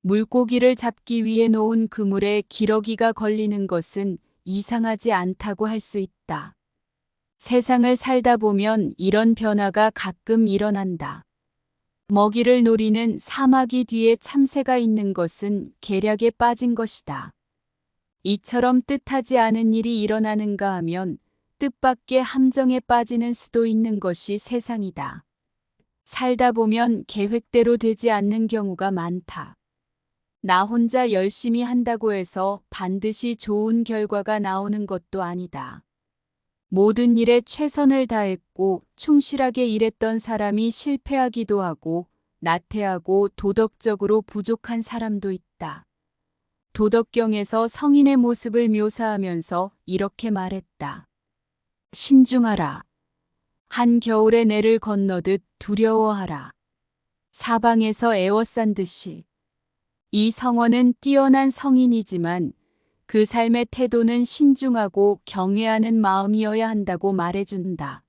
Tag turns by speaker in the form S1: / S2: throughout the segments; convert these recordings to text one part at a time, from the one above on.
S1: 물고기를 잡기 위해 놓은 그물에 기러기가 걸리는 것은 이상하지 않다고 할 수 있다. 세상을 살다 보면 이런 변화가 가끔 일어난다. 먹이를 노리는 사마귀 뒤에 참새가 있는 것은 계략에 빠진 것이다. 이처럼 뜻하지 않은 일이 일어나는가 하면 뜻밖의 함정에 빠지는 수도 있는 것이 세상이다. 살다 보면 계획대로 되지 않는 경우가 많다. 나 혼자 열심히 한다고 해서 반드시 좋은 결과가 나오는 것도 아니다. 모든 일에 최선을 다했고 충실하게 일했던 사람이 실패하기도 하고 나태하고 도덕적으로 부족한 사람도 있다. 도덕경에서 성인의 모습을 묘사하면서 이렇게 말했다. 신중하라. 한겨울에 내를 건너듯 두려워하라. 사방에서 애워싼 듯이. 이 성원은 뛰어난 성인이지만 그 삶의 태도는 신중하고 경외하는 마음이어야 한다고 말해준다.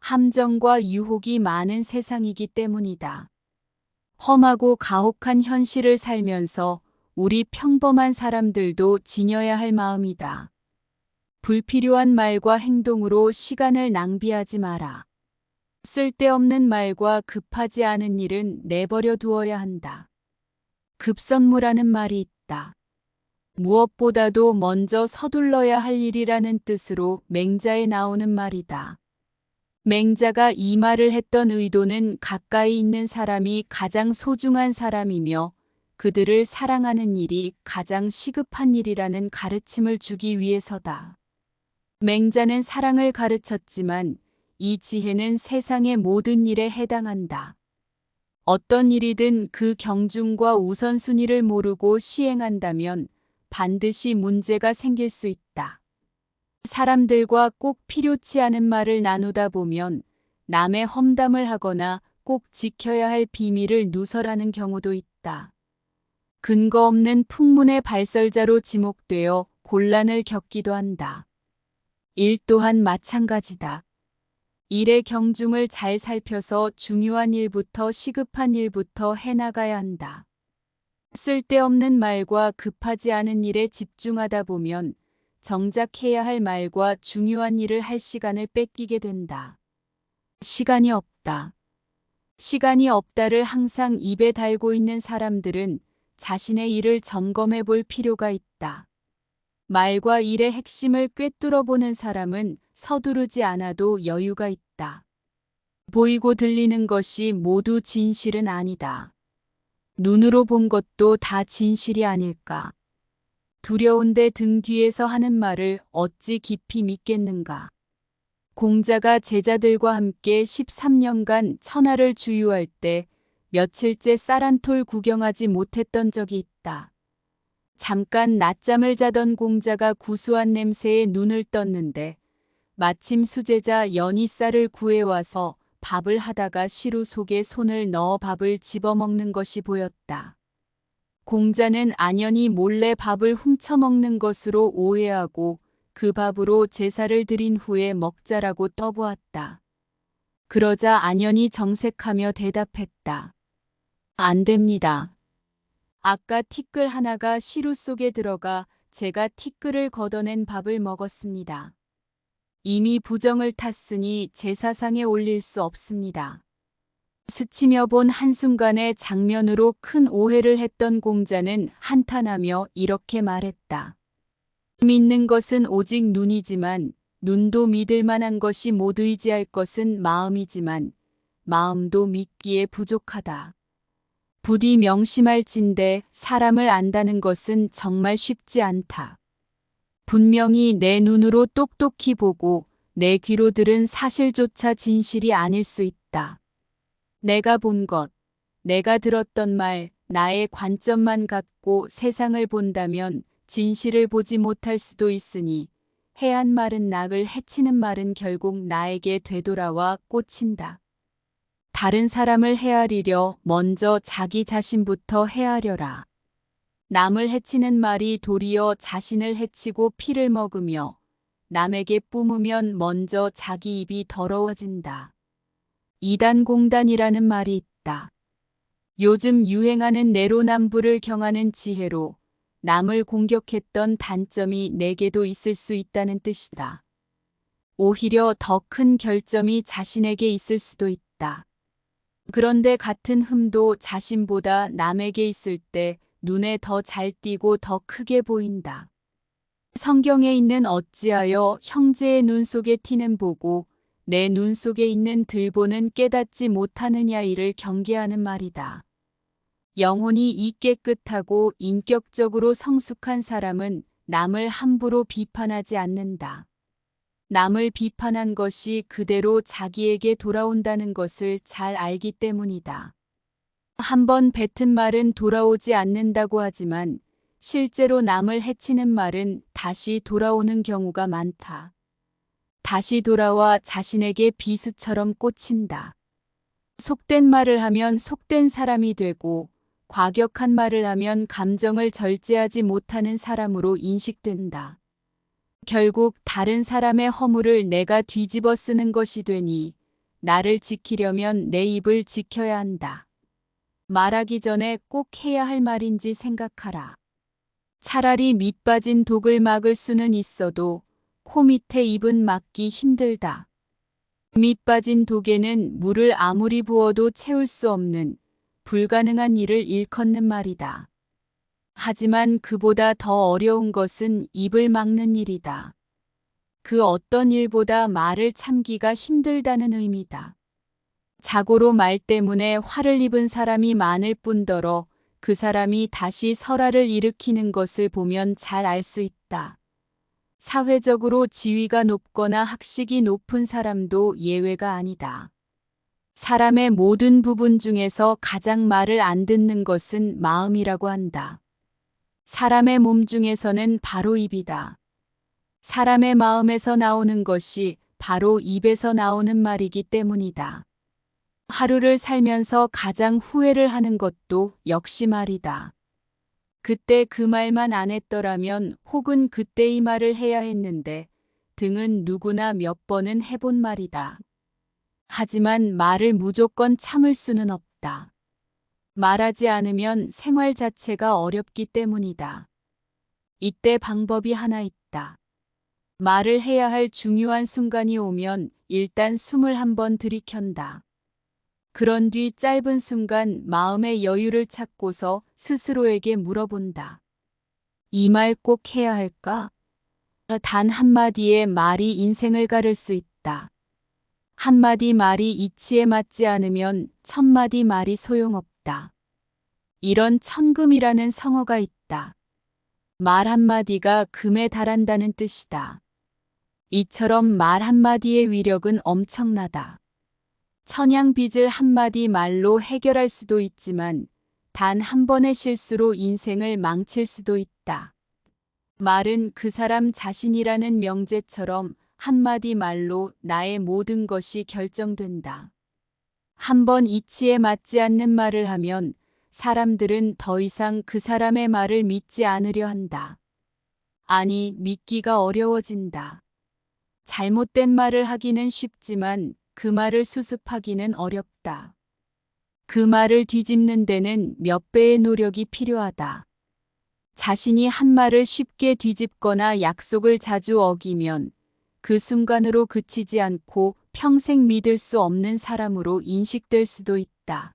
S1: 함정과 유혹이 많은 세상이기 때문이다. 험하고 가혹한 현실을 살면서 우리 평범한 사람들도 지녀야 할 마음이다. 불필요한 말과 행동으로 시간을 낭비하지 마라. 쓸데없는 말과 급하지 않은 일은 내버려 두어야 한다. 급선무라는 말이 있다. 무엇보다도 먼저 서둘러야 할 일이라는 뜻으로 맹자에 나오는 말이다. 맹자가 이 말을 했던 의도는 가까이 있는 사람이 가장 소중한 사람이며 그들을 사랑하는 일이 가장 시급한 일이라는 가르침을 주기 위해서다. 맹자는 사랑을 가르쳤지만 이 지혜는 세상의 모든 일에 해당한다. 어떤 일이든 그 경중과 우선순위를 모르고 시행한다면 반드시 문제가 생길 수 있다. 사람들과 꼭 필요치 않은 말을 나누다 보면 남의 험담을 하거나 꼭 지켜야 할 비밀을 누설하는 경우도 있다. 근거 없는 풍문의 발설자로 지목되어 곤란을 겪기도 한다. 일 또한 마찬가지다. 일의 경중을 잘 살펴서 중요한 일부터 시급한 일부터 해나가야 한다. 쓸데없는 말과 급하지 않은 일에 집중하다 보면 정작 해야 할 말과 중요한 일을 할 시간을 뺏기게 된다. 시간이 없다. 시간이 없다를 항상 입에 달고 있는 사람들은 자신의 일을 점검해 볼 필요가 있다. 말과 일의 핵심을 꿰뚫어 보는 사람은 서두르지 않아도 여유가 있다. 보이고 들리는 것이 모두 진실은 아니다. 눈으로 본 것도 다 진실이 아닐까. 두려운데 등 뒤에서 하는 말을 어찌 깊이 믿겠는가. 공자가 제자들과 함께 13년간 천하를 주유할 때 며칠째 쌀 한 톨 구경하지 못했던 적이 있다. 잠깐 낮잠을 자던 공자가 구수한 냄새에 눈을 떴는데 마침 수제자 연이 쌀을 구해와서 밥을 하다가 시루 속에 손을 넣어 밥을 집어먹는 것이 보였다. 공자는 안연히 몰래 밥을 훔쳐먹는 것으로 오해하고 그 밥으로 제사를 드린 후에 먹자라고 떠보았다. 그러자 안연이 정색하며 대답했다. 안 됩니다. 아까 티끌 하나가 시루 속에 들어가 제가 티끌을 걷어낸 밥을 먹었습니다. 이미 부정을 탔으니 제사상에 올릴 수 없습니다. 스치며 본 한순간의 장면으로 큰 오해를 했던 공자는 한탄하며 이렇게 말했다. 믿는 것은 오직 눈이지만 눈도 믿을 만한 것이 못 의지할 것은 마음이지만 마음도 믿기에 부족하다. 부디 명심할진대 사람을 안다는 것은 정말 쉽지 않다. 분명히 내 눈으로 똑똑히 보고 내 귀로 들은 사실조차 진실이 아닐 수 있다. 내가 본 것, 내가 들었던 말, 나의 관점만 갖고 세상을 본다면 진실을 보지 못할 수도 있으니 해한 말은 낙을 해치는 말은 결국 나에게 되돌아와 꽂힌다. 다른 사람을 헤아리려 먼저 자기 자신부터 헤아려라. 남을 해치는 말이 도리어 자신을 해치고 피를 먹으며 남에게 뿜으면 먼저 자기 입이 더러워진다. 이단공단이라는 말이 있다. 요즘 유행하는 내로남불을 경하는 지혜로 남을 공격했던 단점이 내게도 있을 수 있다는 뜻이다. 오히려 더 큰 결점이 자신에게 있을 수도 있다. 그런데 같은 흠도 자신보다 남에게 있을 때 눈에 더 잘 띄고 더 크게 보인다. 성경에 있는 어찌하여 형제의 눈 속에 티는 보고 내 눈 속에 있는 들보는 깨닫지 못하느냐 이를 경계하는 말이다. 영혼이 이 깨끗하고 인격적으로 성숙한 사람은 남을 함부로 비판하지 않는다. 남을 비판한 것이 그대로 자기에게 돌아온다는 것을 잘 알기 때문이다. 한번 뱉은 말은 돌아오지 않는다고 하지만 실제로 남을 해치는 말은 다시 돌아오는 경우가 많다. 다시 돌아와 자신에게 비수처럼 꽂힌다. 속된 말을 하면 속된 사람이 되고 과격한 말을 하면 감정을 절제하지 못하는 사람으로 인식된다. 결국 다른 사람의 허물을 내가 뒤집어 쓰는 것이 되니 나를 지키려면 내 입을 지켜야 한다. 말하기 전에 꼭 해야 할 말인지 생각하라. 차라리 밑 빠진 독을 막을 수는 있어도 코 밑에 입은 막기 힘들다. 밑 빠진 독에는 물을 아무리 부어도 채울 수 없는 불가능한 일을 일컫는 말이다. 하지만 그보다 더 어려운 것은 입을 막는 일이다. 그 어떤 일보다 말을 참기가 힘들다는 의미다. 자고로 말 때문에 화를 입은 사람이 많을 뿐더러 그 사람이 다시 설화를 일으키는 것을 보면 잘 알 수 있다. 사회적으로 지위가 높거나 학식이 높은 사람도 예외가 아니다. 사람의 모든 부분 중에서 가장 말을 안 듣는 것은 마음이라고 한다. 사람의 몸 중에서는 바로 입이다. 사람의 마음에서 나오는 것이 바로 입에서 나오는 말이기 때문이다. 하루를 살면서 가장 후회를 하는 것도 역시 말이다. 그때 그 말만 안 했더라면 혹은 그때 이 말을 해야 했는데 등은 누구나 몇 번은 해본 말이다. 하지만 말을 무조건 참을 수는 없다. 말하지 않으면 생활 자체가 어렵기 때문이다. 이때 방법이 하나 있다. 말을 해야 할 중요한 순간이 오면 일단 숨을 한번 들이켠다. 그런 뒤 짧은 순간 마음의 여유를 찾고서 스스로에게 물어본다. 이 말 꼭 해야 할까? 단 한마디의 말이 인생을 가를 수 있다. 한마디 말이 이치에 맞지 않으면 천마디 말이 소용없다. 이런 천금이라는 성어가 있다. 말 한마디가 금에 달한다는 뜻이다. 이처럼 말 한마디의 위력은 엄청나다. 천냥빚을 한마디 말로 해결할 수도 있지만 단 한 번의 실수로 인생을 망칠 수도 있다. 말은 그 사람 자신이라는 명제처럼 한마디 말로 나의 모든 것이 결정된다. 한 번 이치에 맞지 않는 말을 하면 사람들은 더 이상 그 사람의 말을 믿지 않으려 한다. 아니, 믿기가 어려워진다. 잘못된 말을 하기는 쉽지만 그 말을 수습하기는 어렵다. 그 말을 뒤집는 데는 몇 배의 노력이 필요하다. 자신이 한 말을 쉽게 뒤집거나 약속을 자주 어기면 그 순간으로 그치지 않고 평생 믿을 수 없는 사람으로 인식될 수도 있다.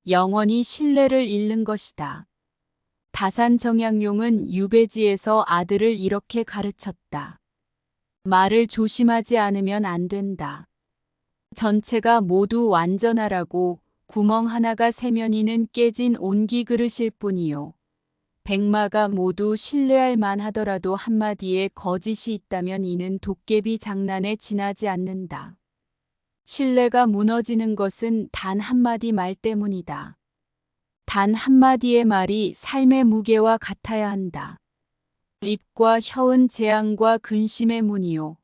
S1: 영원히 신뢰를 잃는 것이다. 다산 정약용은 유배지에서 아들을 이렇게 가르쳤다. 말을 조심하지 않으면 안 된다. 전체가 모두 완전하라고 구멍 하나가 세면 이는 깨진 온기 그릇일 뿐이요. 백마가 모두 신뢰할 만하더라도 한마디에 거짓이 있다면 이는 도깨비 장난에 지나지 않는다. 신뢰가 무너지는 것은 단 한마디 말 때문이다. 단 한마디의 말이 삶의 무게와 같아야 한다. 입과 혀은 재앙과 근심의 문이요.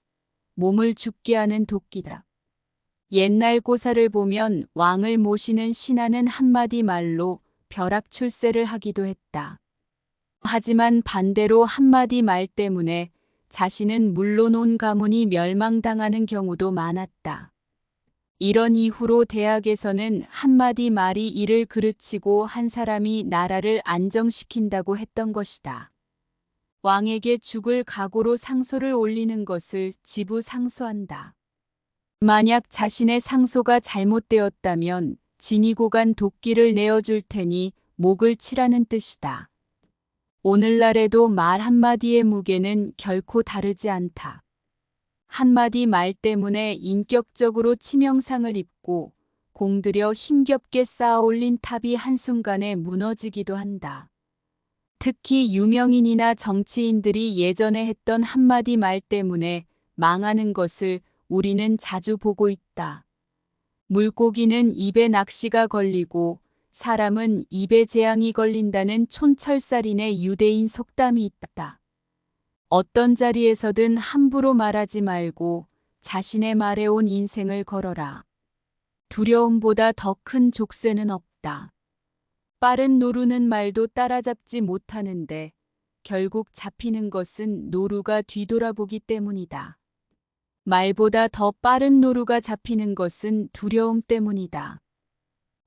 S1: 몸을 죽게 하는 도끼다. 옛날 고사를 보면 왕을 모시는 신하는 한마디 말로 벼락출세를 하기도 했다. 하지만 반대로 한마디 말 때문에 자신은 물론 온 가문이 멸망당하는 경우도 많았다. 이런 이후로 대학에서는 한마디 말이 일을 그르치고 한 사람이 나라를 안정시킨다고 했던 것이다. 왕에게 죽을 각오로 상소를 올리는 것을 지부상소한다. 만약 자신의 상소가 잘못되었다면 지니고 간 도끼를 내어줄 테니 목을 치라는 뜻이다. 오늘날에도 말 한마디의 무게는 결코 다르지 않다. 한마디 말 때문에 인격적으로 치명상을 입고 공들여 힘겹게 쌓아 올린 탑이 한순간에 무너지기도 한다. 특히 유명인이나 정치인들이 예전에 했던 한마디 말 때문에 망하는 것을 우리는 자주 보고 있다. 물고기는 입에 낚시가 걸리고 사람은 입에 재앙이 걸린다는 촌철살인의 유대인 속담이 있다. 어떤 자리에서든 함부로 말하지 말고 자신의 말에 온 인생을 걸어라. 두려움보다 더 큰 족쇄는 없다. 빠른 노루는 말도 따라잡지 못하는데 결국 잡히는 것은 노루가 뒤돌아보기 때문이다. 말보다 더 빠른 노루가 잡히는 것은 두려움 때문이다.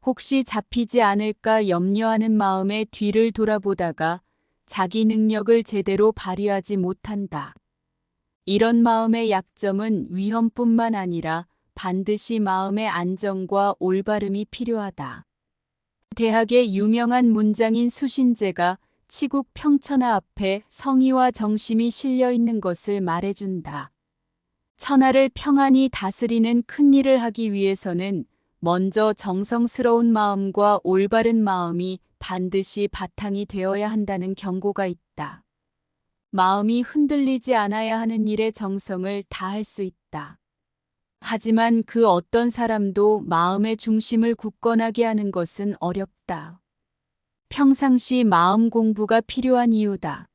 S1: 혹시 잡히지 않을까 염려하는 마음에 뒤를 돌아보다가 자기 능력을 제대로 발휘하지 못한다. 이런 마음의 약점은 위험뿐만 아니라 반드시 마음의 안정과 올바름이 필요하다. 대학의 유명한 문장인 수신제가 치국 평천하 앞에 성의와 정심이 실려 있는 것을 말해준다. 천하를 평안히 다스리는 큰 일을 하기 위해서는 먼저 정성스러운 마음과 올바른 마음이 반드시 바탕이 되어야 한다는 경고가 있다. 마음이 흔들리지 않아야 하는 일에 정성을 다할 수 있다. 하지만 그 어떤 사람도 마음의 중심을 굳건하게 하는 것은 어렵다. 평상시 마음 공부가 필요한 이유다.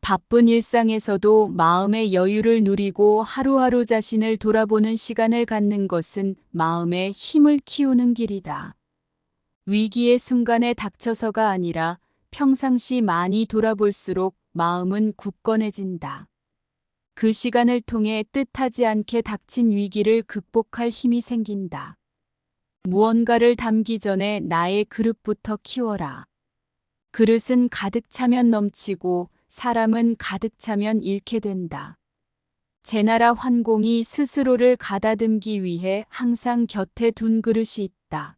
S1: 바쁜 일상에서도 마음의 여유를 누리고 하루하루 자신을 돌아보는 시간을 갖는 것은 마음의 힘을 키우는 길이다. 위기의 순간에 닥쳐서가 아니라 평상시 많이 돌아볼수록 마음은 굳건해진다. 그 시간을 통해 뜻하지 않게 닥친 위기를 극복할 힘이 생긴다. 무언가를 담기 전에 나의 그릇부터 키워라. 그릇은 가득 차면 넘치고 사람은 가득 차면 잃게 된다. 제나라 환공이 스스로를 가다듬기 위해 항상 곁에 둔 그릇이 있다.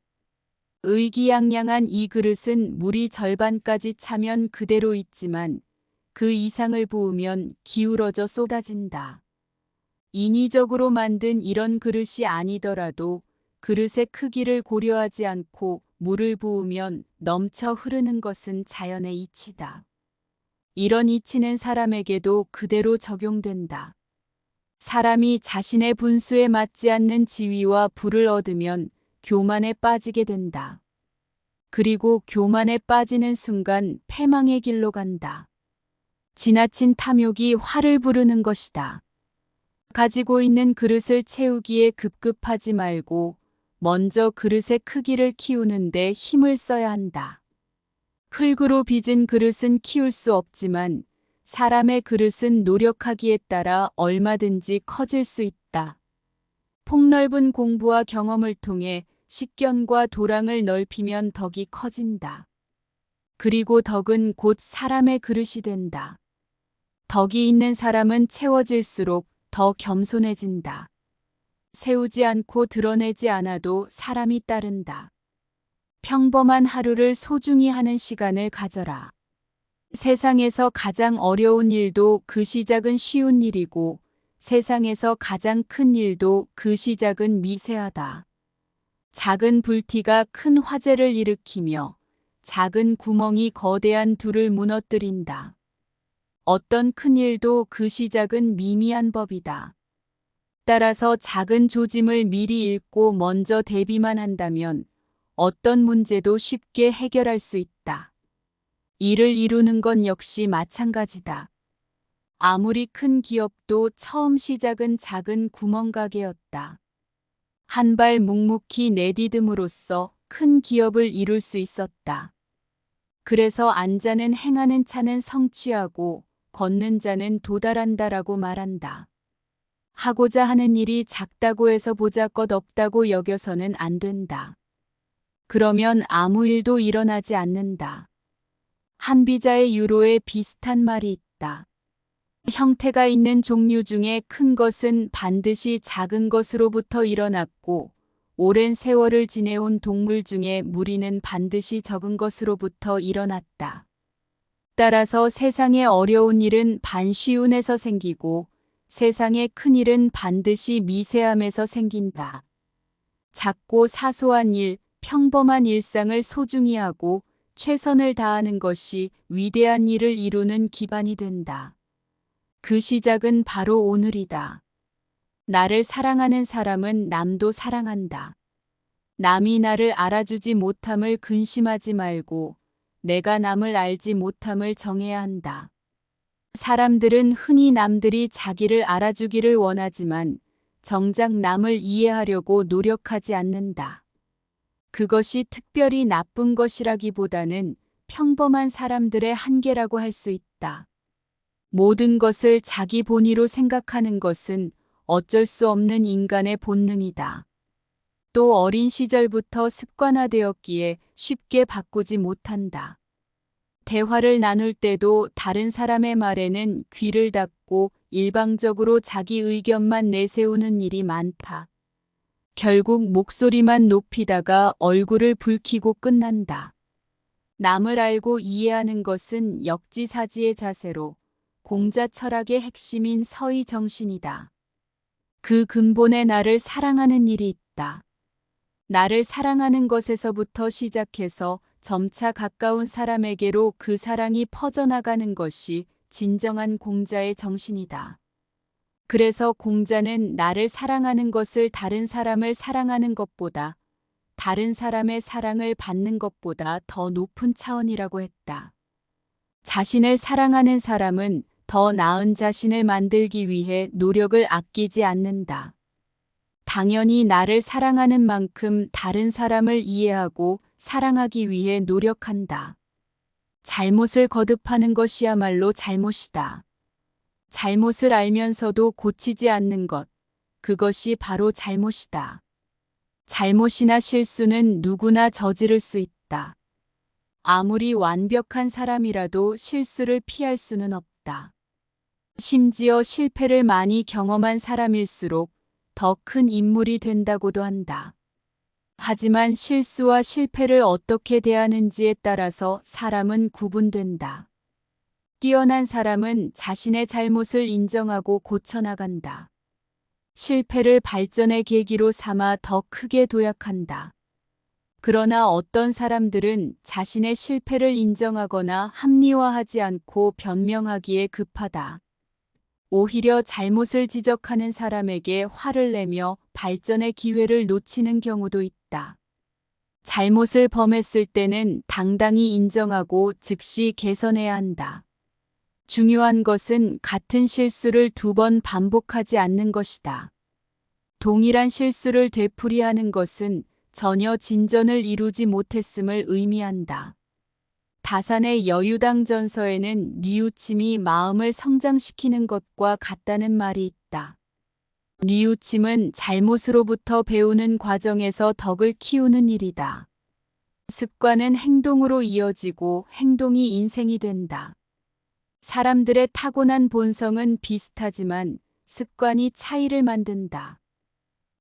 S1: 의기양양한 이 그릇은 물이 절반까지 차면 그대로 있지만 그 이상을 부으면 기울어져 쏟아진다. 인위적으로 만든 이런 그릇이 아니더라도 그릇의 크기를 고려하지 않고 물을 부으면 넘쳐 흐르는 것은 자연의 이치다. 이런 이치는 사람에게도 그대로 적용된다. 사람이 자신의 분수에 맞지 않는 지위와 부를 얻으면 교만에 빠지게 된다. 그리고 교만에 빠지는 순간 패망의 길로 간다. 지나친 탐욕이 화를 부르는 것이다. 가지고 있는 그릇을 채우기에 급급하지 말고 먼저 그릇의 크기를 키우는데 힘을 써야 한다. 흙으로 빚은 그릇은 키울 수 없지만 사람의 그릇은 노력하기에 따라 얼마든지 커질 수 있다. 폭넓은 공부와 경험을 통해 식견과 도량을 넓히면 덕이 커진다. 그리고 덕은 곧 사람의 그릇이 된다. 덕이 있는 사람은 채워질수록 더 겸손해진다. 세우지 않고 드러내지 않아도 사람이 따른다. 평범한 하루를 소중히 하는 시간을 가져라. 세상에서 가장 어려운 일도 그 시작은 쉬운 일이고 세상에서 가장 큰 일도 그 시작은 미세하다. 작은 불티가 큰 화재를 일으키며 작은 구멍이 거대한 둘을 무너뜨린다. 어떤 큰 일도 그 시작은 미미한 법이다. 따라서 작은 조짐을 미리 읽고 먼저 대비만 한다면 어떤 문제도 쉽게 해결할 수 있다. 일을 이루는 건 역시 마찬가지다. 아무리 큰 기업도 처음 시작은 작은 구멍가게였다. 한 발 묵묵히 내디듬으로써 큰 기업을 이룰 수 있었다. 그래서 앉아는 행하는 차는 성취하고 걷는 자는 도달한다라고 말한다. 하고자 하는 일이 작다고 해서 보잘것 없다고 여겨서는 안 된다. 그러면 아무 일도 일어나지 않는다. 한비자의 유로에 비슷한 말이 있다. 형태가 있는 종류 중에 큰 것은 반드시 작은 것으로부터 일어났고, 오랜 세월을 지내온 동물 중에 무리는 반드시 적은 것으로부터 일어났다. 따라서 세상에 어려운 일은 반쉬운에서 생기고, 세상에 큰 일은 반드시 미세함에서 생긴다. 작고 사소한 일, 평범한 일상을 소중히 하고 최선을 다하는 것이 위대한 일을 이루는 기반이 된다. 그 시작은 바로 오늘이다. 나를 사랑하는 사람은 남도 사랑한다. 남이 나를 알아주지 못함을 근심하지 말고 내가 남을 알지 못함을 정해야 한다. 사람들은 흔히 남들이 자기를 알아주기를 원하지만 정작 남을 이해하려고 노력하지 않는다. 그것이 특별히 나쁜 것이라기보다는 평범한 사람들의 한계라고 할 수 있다. 모든 것을 자기 본위로 생각하는 것은 어쩔 수 없는 인간의 본능이다. 또 어린 시절부터 습관화되었기에 쉽게 바꾸지 못한다. 대화를 나눌 때도 다른 사람의 말에는 귀를 닫고 일방적으로 자기 의견만 내세우는 일이 많다. 결국 목소리만 높이다가 얼굴을 붉히고 끝난다. 남을 알고 이해하는 것은 역지사지의 자세로 공자 철학의 핵심인 서의 정신이다. 그 근본에 나를 사랑하는 일이 있다. 나를 사랑하는 것에서부터 시작해서 점차 가까운 사람에게로 그 사랑이 퍼져나가는 것이 진정한 공자의 정신이다. 그래서 공자는 나를 사랑하는 것을 다른 사람을 사랑하는 것보다, 다른 사람의 사랑을 받는 것보다 더 높은 차원이라고 했다. 자신을 사랑하는 사람은 더 나은 자신을 만들기 위해 노력을 아끼지 않는다. 당연히 나를 사랑하는 만큼 다른 사람을 이해하고 사랑하기 위해 노력한다. 잘못을 거듭하는 것이야말로 잘못이다. 잘못을 알면서도 고치지 않는 것, 그것이 바로 잘못이다. 잘못이나 실수는 누구나 저지를 수 있다. 아무리 완벽한 사람이라도 실수를 피할 수는 없다. 심지어 실패를 많이 경험한 사람일수록 더 큰 인물이 된다고도 한다. 하지만 실수와 실패를 어떻게 대하는지에 따라서 사람은 구분된다. 뛰어난 사람은 자신의 잘못을 인정하고 고쳐나간다. 실패를 발전의 계기로 삼아 더 크게 도약한다. 그러나 어떤 사람들은 자신의 실패를 인정하거나 합리화하지 않고 변명하기에 급하다. 오히려 잘못을 지적하는 사람에게 화를 내며 발전의 기회를 놓치는 경우도 있다. 잘못을 범했을 때는 당당히 인정하고 즉시 개선해야 한다. 중요한 것은 같은 실수를 2번 반복하지 않는 것이다. 동일한 실수를 되풀이하는 것은 전혀 진전을 이루지 못했음을 의미한다. 다산의 여유당전서에는 뉘우침이 마음을 성장시키는 것과 같다는 말이 있다. 뉘우침은 잘못으로부터 배우는 과정에서 덕을 키우는 일이다. 습관은 행동으로 이어지고 행동이 인생이 된다. 사람들의 타고난 본성은 비슷하지만 습관이 차이를 만든다.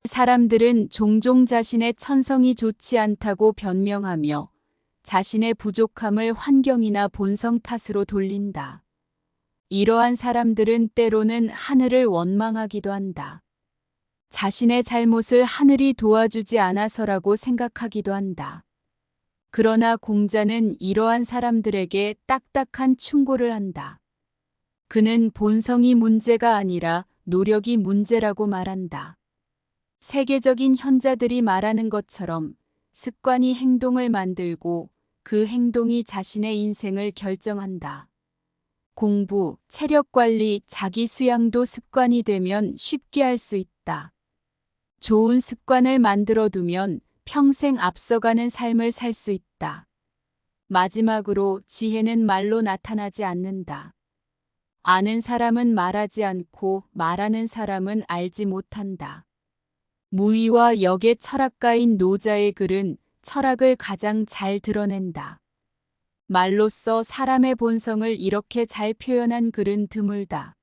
S1: 사람들은 종종 자신의 천성이 좋지 않다고 변명하며 자신의 부족함을 환경이나 본성 탓으로 돌린다. 이러한 사람들은 때로는 하늘을 원망하기도 한다. 자신의 잘못을 하늘이 도와주지 않아서라고 생각하기도 한다. 그러나 공자는 이러한 사람들에게 딱딱한 충고를 한다. 그는 본성이 문제가 아니라 노력이 문제라고 말한다. 세계적인 현자들이 말하는 것처럼 습관이 행동을 만들고 그 행동이 자신의 인생을 결정한다. 공부, 체력 관리, 자기 수양도 습관이 되면 쉽게 할 수 있다. 좋은 습관을 만들어 두면 평생 앞서가는 삶을 살 수 있다. 마지막으로 지혜는 말로 나타나지 않는다. 아는 사람은 말하지 않고 말하는 사람은 알지 못한다. 무의와 역의 철학가인 노자의 글은 철학을 가장 잘 드러낸다. 말로써 사람의 본성을 이렇게 잘 표현한 글은 드물다.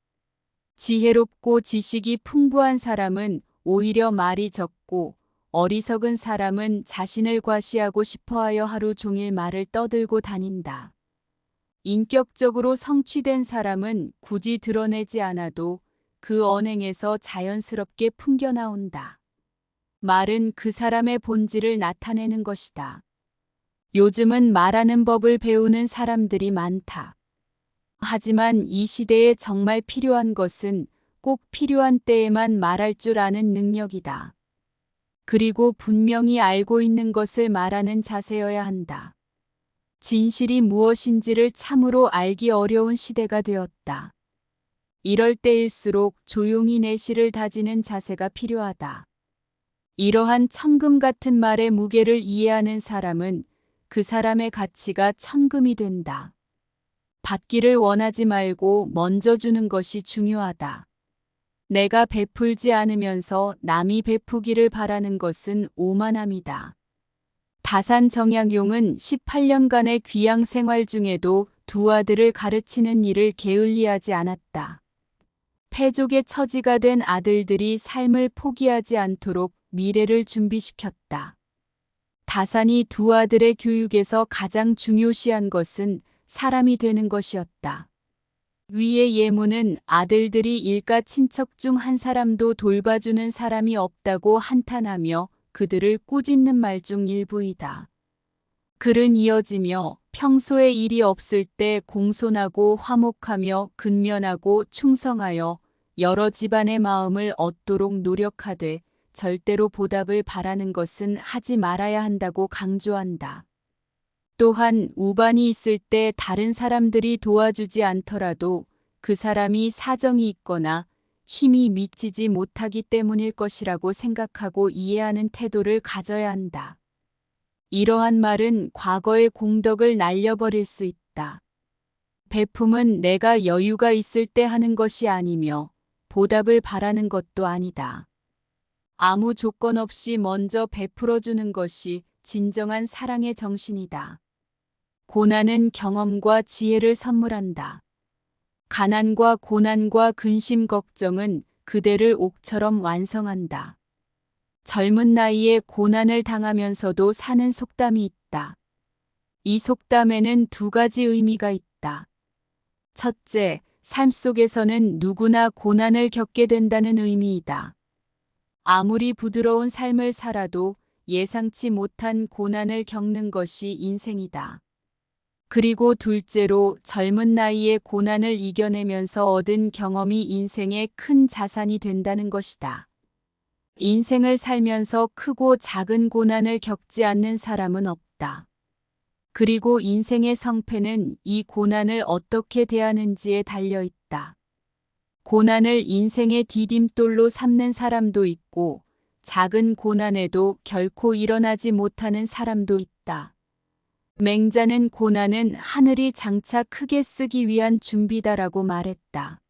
S1: 지혜롭고 지식이 풍부한 사람은 오히려 말이 적고 어리석은 사람은 자신을 과시하고 싶어하여 하루 종일 말을 떠들고 다닌다. 인격적으로 성취된 사람은 굳이 드러내지 않아도 그 언행에서 자연스럽게 풍겨나온다. 말은 그 사람의 본질을 나타내는 것이다. 요즘은 말하는 법을 배우는 사람들이 많다. 하지만 이 시대에 정말 필요한 것은 꼭 필요한 때에만 말할 줄 아는 능력이다. 그리고 분명히 알고 있는 것을 말하는 자세여야 한다. 진실이 무엇인지를 참으로 알기 어려운 시대가 되었다. 이럴 때일수록 조용히 내실을 다지는 자세가 필요하다. 이러한 천금 같은 말의 무게를 이해하는 사람은 그 사람의 가치가 천금이 된다. 받기를 원하지 말고 먼저 주는 것이 중요하다. 내가 베풀지 않으면서 남이 베푸기를 바라는 것은 오만함이다. 다산 정약용은 18년간의 귀양 생활 중에도 두 아들을 가르치는 일을 게을리하지 않았다. 패족의 처지가 된 아들들이 삶을 포기하지 않도록 미래를 준비시켰다. 다산이 두 아들의 교육에서 가장 중요시한 것은 사람이 되는 것이었다. 위의 예문은 아들들이 일가 친척 중 한 사람도 돌봐주는 사람이 없다고 한탄하며 그들을 꾸짖는 말 중 일부이다. 글은 이어지며 평소에 일이 없을 때 공손하고 화목하며 근면하고 충성하여 여러 집안의 마음을 얻도록 노력하되 절대로 보답을 바라는 것은 하지 말아야 한다고 강조한다. 또한 우반이 있을 때 다른 사람들이 도와주지 않더라도 그 사람이 사정이 있거나 힘이 미치지 못하기 때문일 것이라고 생각하고 이해하는 태도를 가져야 한다. 이러한 말은 과거의 공덕을 날려버릴 수 있다. 베품은 내가 여유가 있을 때 하는 것이 아니며 보답을 바라는 것도 아니다. 아무 조건 없이 먼저 베풀어주는 것이 진정한 사랑의 정신이다. 고난은 경험과 지혜를 선물한다. 가난과 고난과 근심 걱정은 그대를 옥처럼 완성한다. 젊은 나이에 고난을 당하면서도 사는 속담이 있다. 이 속담에는 두 가지 의미가 있다. 첫째, 삶 속에서는 누구나 고난을 겪게 된다는 의미이다. 아무리 부드러운 삶을 살아도 예상치 못한 고난을 겪는 것이 인생이다. 그리고 둘째로 젊은 나이에 고난을 이겨내면서 얻은 경험이 인생의 큰 자산이 된다는 것이다. 인생을 살면서 크고 작은 고난을 겪지 않는 사람은 없다. 그리고 인생의 성패는 이 고난을 어떻게 대하는지에 달려 있다. 고난을 인생의 디딤돌로 삼는 사람도 있고 작은 고난에도 결코 일어나지 못하는 사람도 있다. 맹자는 고난은 하늘이 장차 크게 쓰기 위한 준비다라고 말했다.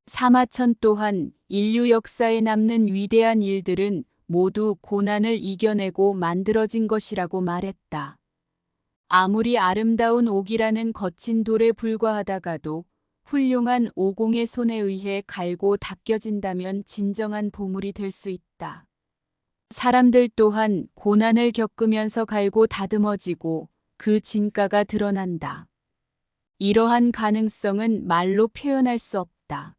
S1: 사마천 또한 인류 역사에 남는 위대한 일들은 모두 고난을 이겨내고 만들어진 것이라고 말했다. 아무리 아름다운 옥이라는 거친 돌에 불과하다가도 훌륭한 오공의 손에 의해 갈고 닦여진다면 진정한 보물이 될 수 있다. 사람들 또한 고난을 겪으면서 갈고 다듬어지고 그 진가가 드러난다. 이러한 가능성은 말로 표현할 수 없다.